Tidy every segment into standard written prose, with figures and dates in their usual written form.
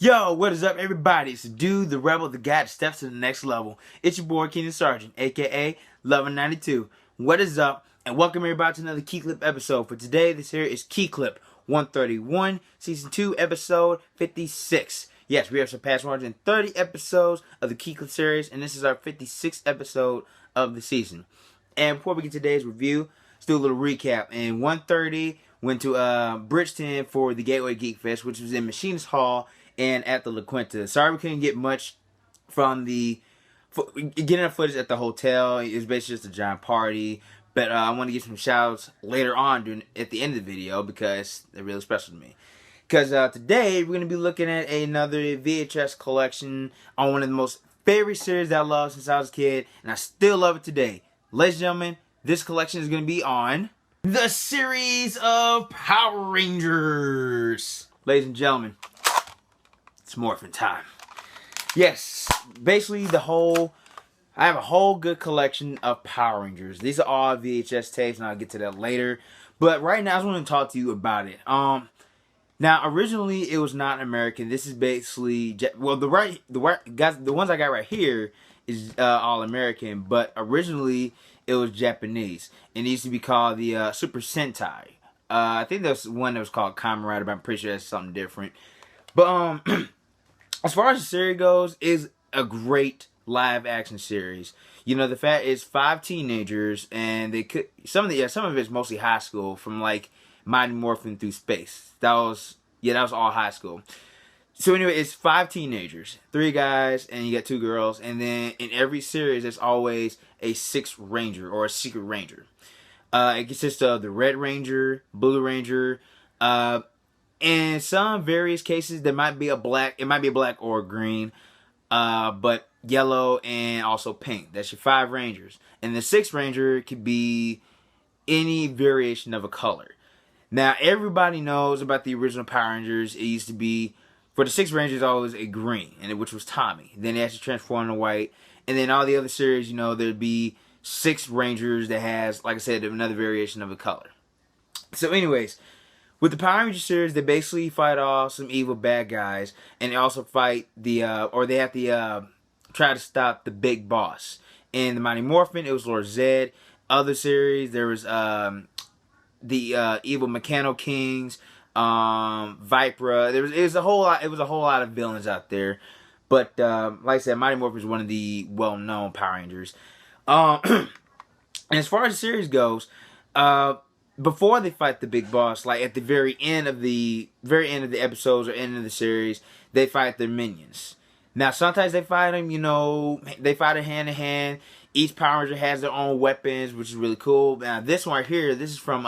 Yo, what is up, everybody? It's the dude, the rebel, the guy that steps to the next level. It's your boy, Keenan Sargent, aka Lover 92. What is up? And welcome everybody to another KeeKlip episode. For today, this here is KeeKlip 131, Season 2, Episode 56. Yes, we have surpassed 130 episodes of the KeeKlip series, and this is our 56th episode of the season. And before we get to today's review, let's do a little recap. In 130, went to Bridgeton for the Gateway Geekfest, which was in Machinist Hall and at the La Quinta. Sorry we couldn't get much from the getting the footage at the hotel. It was basically just a giant party. But I want to give some shout-outs later on at the end of the video because they're really special to me. Because today we're going to be looking at another VHS collection on one of the most favorite series that I love since I was a kid. And I still love it today. Ladies and gentlemen, this collection is going to be on the series of Power Rangers. Ladies and gentlemen, it's morphin time. Yes, basically I have a whole good collection of Power Rangers. These are all VHS tapes, and I'll get to that later. But right now, I just want to talk to you about it. Now originally it was not American. This is basically the ones I got right here is all American, but originally it was Japanese. It used to be called the Super Sentai. I think there's one that was called Kamen Rider, but I'm pretty sure that's something different. But as far as the series goes, it's a great live action series. You know, the fact is 5 teenagers, and some of it's mostly high school, from like Mighty Morphin through space. That was all high school. So anyway, it's 5 teenagers, 3 guys, and you got 2 girls, and then in every series there's always a 6th Ranger or a Secret Ranger. It consists of the Red Ranger, Blue Ranger, in some various cases, there might be a black. It might be a black or green, but yellow and also pink. That's your 5 Rangers. And the 6th Ranger could be any variation of a color. Now, everybody knows about the original Power Rangers. It used to be, for the 6th Rangers, always a green, which was Tommy. Then they actually transformed to white. And then all the other series, you know, there'd be 6 Rangers that has, like I said, another variation of a color. So anyways, with the Power Rangers series, they basically fight off some evil bad guys, and they also fight they have to try to stop the big boss. In the Mighty Morphin, it was Lord Zed. Other series, there was the evil Mechano Kings, Vipra. It was a whole lot of villains out there. But like I said, Mighty Morphin is one of the well-known Power Rangers. And as far as the series goes, before they fight the big boss, like at the very end of the episodes or end of the series, they fight their minions. Now, sometimes they fight them, you know, they fight it hand in hand. Each Power Ranger has their own weapons, which is really cool. Now, this one right here, this is from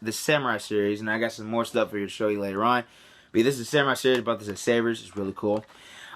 the Samurai series, and I got some more stuff for you to show you later on. But this is the Samurai series about the sabers. It's really cool.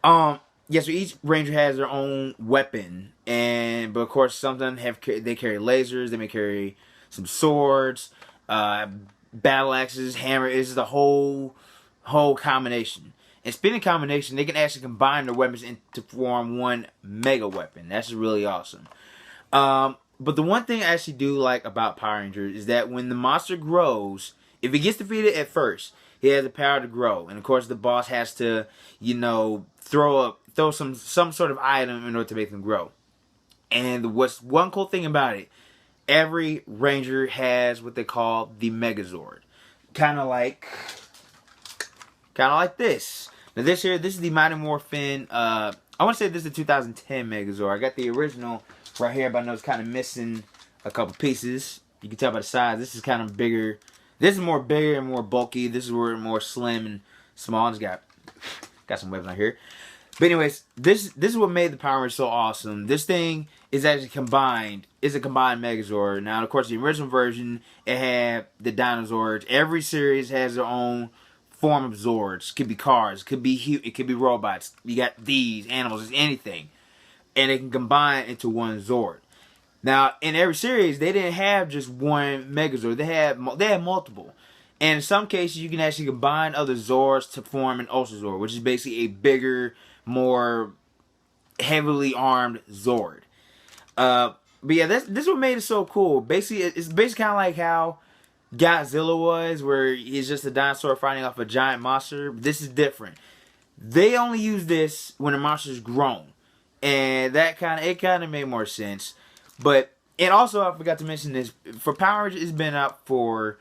Yeah, so each Ranger has their own weapon, but of course, some of them they carry lasers. They may carry some swords, battle axes, hammer. It's the whole combination. And speaking of combination, they can actually combine their weapons to form one mega weapon. That's really awesome. But the one thing I actually do like about Power Rangers is that when the monster grows, if he gets defeated at first, he has the power to grow. And of course, the boss has to, you know, throw some sort of item in order to make them grow. And what's one cool thing about it, every Ranger has what they call the Megazord. Kind of like this. Now this is the Mighty Morphin, I want to say this is the 2010 Megazord. I got the original right here, but I know it's kind of missing a couple pieces. You can tell by the size. This is kind of bigger. This is more bigger and more bulky. This is more slim and small. It's got some weapons out here. But anyways, this is what made the Power Rangers so awesome. This thing is actually combined. It's a combined Megazord. Now, of course, the original version, it had the dinosaurs. Every series has their own form of Zords. It could be cars. It could be robots. You got these animals. It's anything, and they can combine into one Zord. Now, in every series, they didn't have just one Megazord. They had multiple. And in some cases, you can actually combine other Zords to form an Ultra Zord, which is basically a bigger, more heavily armed Zord. But yeah, this is what made it so cool. Basically, it's basically kind of like how Godzilla was, where he's just a dinosaur fighting off a giant monster. This is different. They only use this when the monster's grown, and that kind of made more sense. But and also I forgot to mention this, for Power Rangers, it's been out for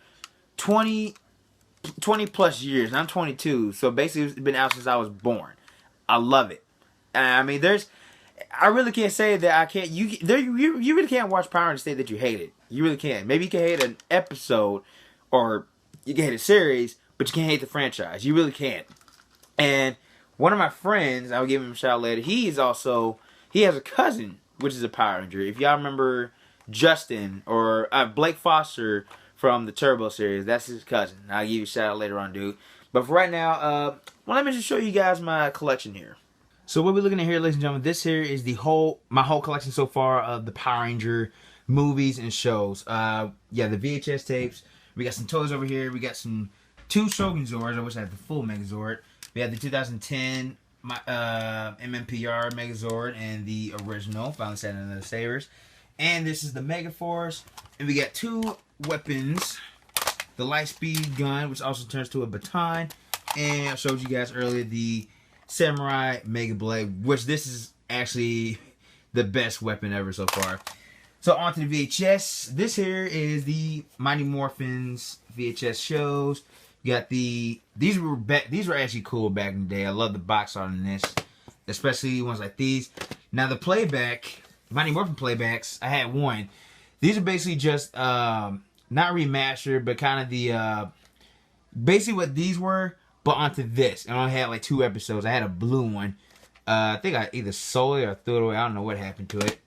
20 plus years. And I'm 22, so basically it's been out since I was born. I love it. I mean, I really can't say that I can't. You really can't watch Power Rangers and say that you hate it. You really can't. Maybe you can hate an episode, or you can hate a series, but you can't hate the franchise. You really can't. And one of my friends, I'll give him a shout later. He has a cousin which is a Power Ranger. If y'all remember Justin or Blake Foster from the Turbo series, that's his cousin. I'll give you a shout out later on, dude. But for right now, well, let me just show you guys my collection here. So what we're looking at here, ladies and gentlemen, this here is my whole collection so far of the Power Ranger movies and shows. Yeah, the VHS tapes. We got some toys over here. We got two Shogun Zords. I wish I had the full Megazord. We have the 2010 MMPR Megazord and the original Final Set and the Sabers. And this is the Megaforce. And we got two weapons. The Lightspeed gun, which also turns to a baton. And I showed you guys earlier the Samurai Mega Blade, which this is actually the best weapon ever so far. So on to the VHS. This here is the Mighty Morphins VHS shows. You got these were actually cool back in the day. I love the box art on this, especially ones like these. Now the playback, Mighty Morphin playbacks, I had one. These are basically just not remastered, but kind of the basically what these were, but onto this. And I only had like 2 episodes. I had a blue one. I think I either sold it or threw it away. I don't know what happened to it.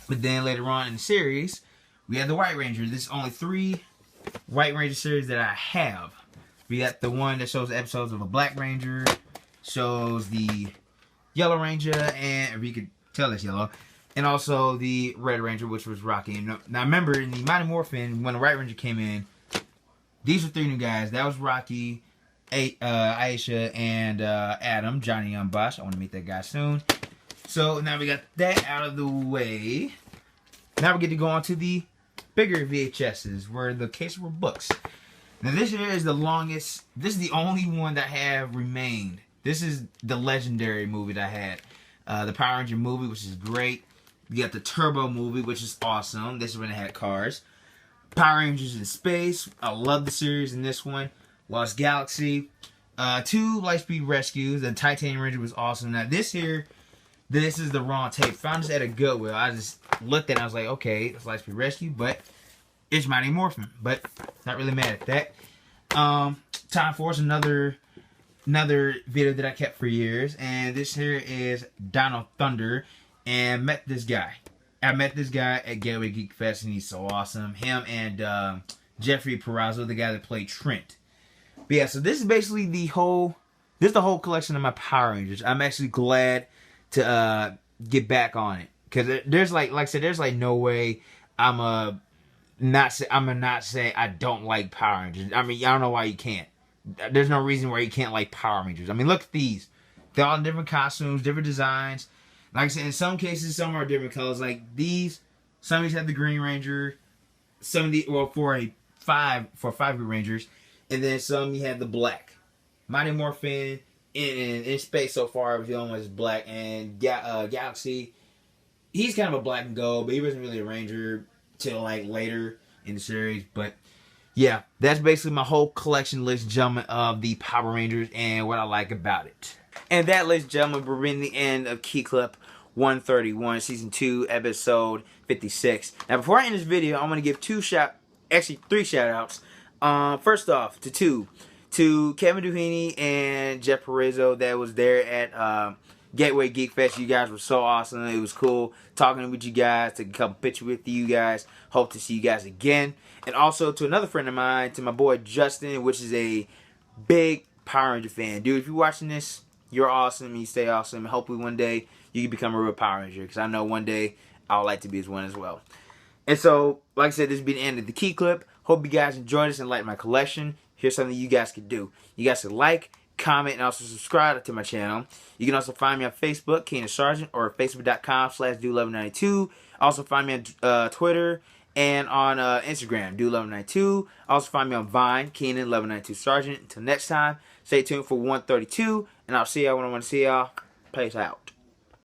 But then later on in the series, we had the White Ranger. There's only 3 White Ranger series that I have. We got the one that shows episodes of a Black Ranger, shows the Yellow Ranger, and if you could tell it's yellow, and also the Red Ranger, which was Rocky. And now remember, in the Mighty Morphin, when the White Ranger came in, these were 3 new guys. That was Rocky, Aisha, and Adam, Johnny Young Bosch. I want to meet that guy soon. So now we got that out of the way. Now we get to go on to the bigger VHSs, where the case were books. Now this here is the longest. This is the only one that have remained. This is the legendary movie that I had. The Power Ranger movie, which is great. You got the Turbo movie, which is awesome. This is when it had cars. Power Rangers in Space. I love the series in this one. Lost Galaxy. 2 Lightspeed Rescues. The Titanium Ranger was awesome. Now this here, this is the wrong tape. Found this at a Goodwill. I just looked at it and I was like, okay, it's Lightspeed Rescue, but it's Mighty Morphin. But not really mad at that. Time Force, another video that I kept for years. And this here is Dino Thunder. And met this guy. I met this guy at Gateway Geekfest, and he's so awesome. Him and Jeffrey Parazzo, the guy that played Trent. But yeah, so this is basically the whole collection of my Power Rangers. I'm actually glad to get back on it, because there's like I said, there's like no way I'm not say I don't like Power Rangers. I mean, I don't know why you can't. There's no reason why you can't like Power Rangers. I mean, look at these. They're all in different costumes, different designs. Like I said, in some cases, some are different colors. Like these, some of these have the Green Ranger. Some of the, well, for 5 Rangers, and then some you have the black. Mighty Morphin in Space so far was the only one that's black, and Galaxy, he's kind of a black and gold, but he wasn't really a Ranger till like later in the series. But yeah, that's basically my whole collection, ladies and gentlemen, of the Power Rangers and what I like about it. And that, ladies and gentlemen, we're in the end of KeeKlip 131, Season 2, Episode 56. Now, before I end this video, I'm going to give 3 shout-outs. First off, to Kevin Duhanney and Jeff Parazzo that was there at Gateway Geekfest. You guys were so awesome. It was cool talking with you guys, taking a couple pictures with you guys. Hope to see you guys again. And also to another friend of mine, to my boy Justin, which is a big Power Ranger fan. Dude, if you're watching this, you're awesome. You stay awesome. Hopefully one day you can become a real Power Ranger, because I know one day I would like to be as one as well. And so, like I said, this has been the end of the KeeKlip. Hope you guys enjoyed this and liked my collection. Here's something you guys could do. You guys could like, comment, and also subscribe to my channel. You can also find me on Facebook, Keenan Sargent, or facebook.com/do1192. Also find me on Twitter and on Instagram, do1192. Also find me on Vine, Keenan1192 Sargent. Until next time, stay tuned for 132. And I'll see y'all when I want to see y'all. Peace out.